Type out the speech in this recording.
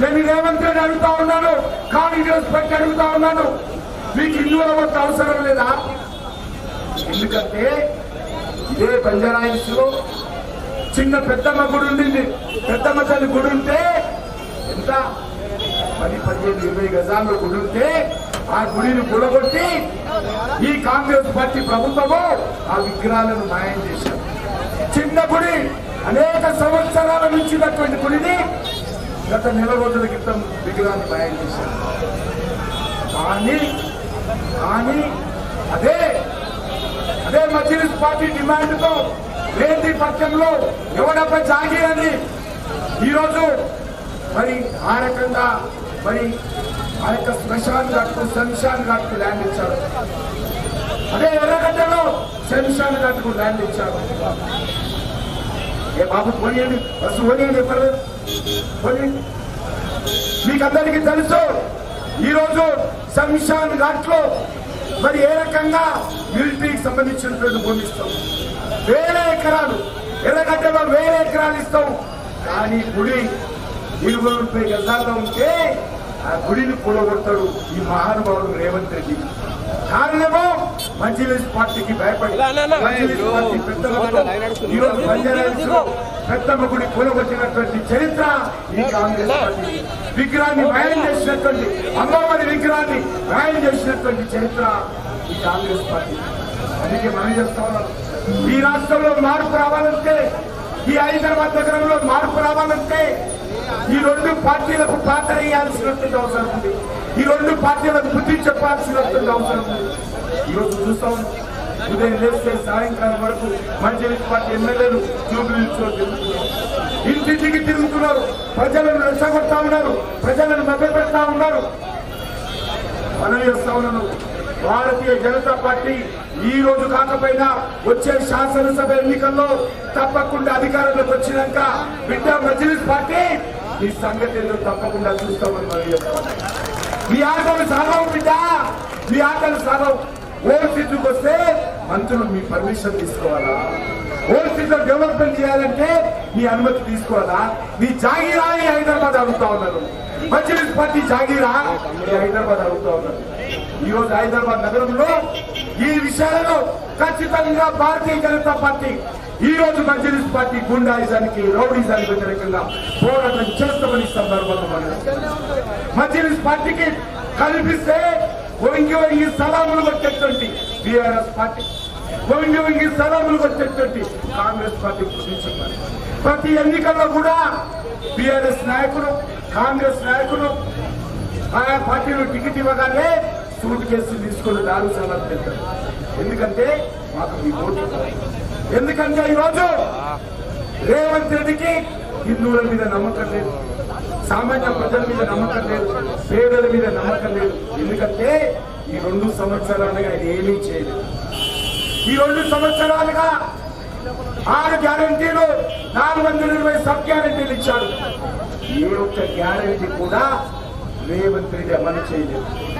నేను రేవంత్ రెడ్డి అడుగుతా ఉన్నాను, కాంగ్రెస్ పార్టీ అడుగుతా ఉన్నాను, మీకు హిందువుల వద్ద అవసరం లేదా? ఎందుకంటే ఇదే బంజారాయిల్స్ లో చిన్న పెద్దమ్మ గుడి ఉండింది. పెద్దమ్మ తల్లి గుడి ఉంటే ఎంత 10-15-20 గజాల్లో గుడి ఉంటే ఆ గుడిని కూడగొట్టి ఈ కాంగ్రెస్ పార్టీ ప్రభుత్వము ఆ విగ్రహాలను మాయం చేశారు. చిన్న గుడి, అనేక సంవత్సరాల నుంచి ఉన్నటువంటి గుడిని గత నెల రోజుల క్రితం విగ్రహాన్ని మాయం చేశారు. కానీ అదే మజ్లిస్ పార్టీ డిమాండ్ తో లేని పక్షంలో ఎవడప్ప జాగీరని ఈరోజు మరి ఆ రకంగా మరి ఆ యొక్క శ్మశాన్ ఘాట్కు శంషాన్ ఘాట్కు ల్యాండ్ ఇచ్చారు. అదే ఎర్రగడ్డలో శంషాన్ ఘాట్కు ల్యాండ్ ఇచ్చారు. ఏ బాబు పోనీయండి, బస్సు పోనీయండి, పర్లేదు పోనీయండి. మీకందరికీ తెలుసు ఈరోజు శంషాన్ ఘాట్ లో మరి ఏ రకంగా మిలిటరీకి సంబంధించినటువంటి భూమి ఇస్తాం, వేల ఎకరాలు, ఎర్రగడ్డలో వేల ఎకరాలు ఇస్తాం. కానీ గుడి 20-30 గజాల్లో ఉంటే ఆ గుడిని కూడగొడతాడు ఈ మహానుభావుడు రేవంత్ రెడ్డి. కారణమో మజ్లిస్ పార్టీకి భయపడి ఈరోజు బంజారాహిల్స్లో పెద్దమ్మ గుడి కూడగొట్టినటువంటి చరిత్ర ఈ కాంగ్రెస్ పార్టీ. విగ్రహాన్ని మాయం చేసినటువంటి అమ్మవారి విగ్రహాన్ని మాయం చేసినటువంటి చరిత్ర ఈ కాంగ్రెస్ పార్టీ. అందుకే మనం చేస్తా ఉన్నాం, ఈ రాష్ట్రంలో మార్పు రావాలంటే, ఈ హైదరాబాద్ నగరంలో మార్పు రావాలంటే ఈ రెండు పార్టీలకు పాత్ర వేయాల్సినటువంటి అవసరం ఉంది. ఈ రెండు పార్టీలకు బుద్ధి చెప్పాల్సినటువంటి అవసరం ఉంది. ఈరోజు చూస్తాం, ఉదయం లేస్తే సాయంకాలం వరకు మజ్లిస్ పార్టీ ఎమ్మెల్యేలు జూబ్లీహిల్స్లో తిరుగుతున్నారు, ఇంటింటికి తిరుగుతున్నారు, ప్రజలను రెచ్చగొడతా ఉన్నారు, ప్రజలను మభ్యపెడతా ఉన్నారు. మనం చేస్తా ఉన్నాను, భారతీయ జనతా పార్టీ ఈ రోజు కాకపోయినా వచ్చే శాసనసభ ఎన్నికల్లో తప్పకుండా అధికారంలోకి వచ్చినాక బిడ్డ మజ్లిస్ పార్టీ ఈ సంగతి ఏదో తప్పకుండా చూస్తామని మనం చెప్తాం. మీ ఆటలు సాగవు బిడ్డ, మీ ఆటలు సాగవు. ఓల్డ్ సిటీకి వస్తే మంత్రులు మీ పర్మిషన్ తీసుకోవాలా? ఓల్డ్ సిటీలో డెవలప్మెంట్ చేయాలంటే మీ అనుమతి తీసుకోవాలా? మీ జాగీరా ఈ హైదరాబాద్ అడుగుతా ఉన్నారు, మజ్లిస్ పార్టీ జాగీరా ఈ హైదరాబాద్ అడుగుతా ఉన్నారు. ఈ రోజు హైదరాబాద్ నగరంలో ఈ విషయాలలో ఖచ్చితంగా భారతీయ జనతా పార్టీ ఈ రోజు మజ్లిస్ పార్టీ గుండాయిజానికి, రౌడీజానికి వ్యతిరేకంగా పోరాటం చేస్తామని సందర్భంగా మజ్లిస్ పార్టీకి కల్పిస్తే వంగి సలాములు వచ్చేటువంటి బీఆర్ఎస్ పార్టీ, వంగి సలాములు వచ్చేటువంటి కాంగ్రెస్ పార్టీ గుర్తించారు. ప్రతి ఎన్నికల్లో కూడా బీఆర్ఎస్ నాయకులు, కాంగ్రెస్ నాయకులు ఆయా పార్టీలు టికెట్ ఇవ్వగానే సూట్ కేసులు తీసుకుని దారుసాలకు వెళ్తారు. ఎందుకంటే మాకు మీ ఓటు, ఎందుకంటే ఈరోజు రేవంత్ రెడ్డికి హిందువుల మీద నమ్మకం లేదు, సామాన్య ప్రజల మీద నమ్మకం లేదు, పేదల మీద నమ్మకం లేదు. ఎందుకంటే ఈ 2 సంవత్సరాలుగా ఆయన ఏమీ చేయలేదు. ఈ 2 సంవత్సరాలుగా 6 గ్యారంటీలు, 420 సబ్ గ్యారంటీలు ఇచ్చాడు. ఏ ఒక్క గ్యారంటీ కూడా రేవంత్ రెడ్డి అమలు చేయలేదు.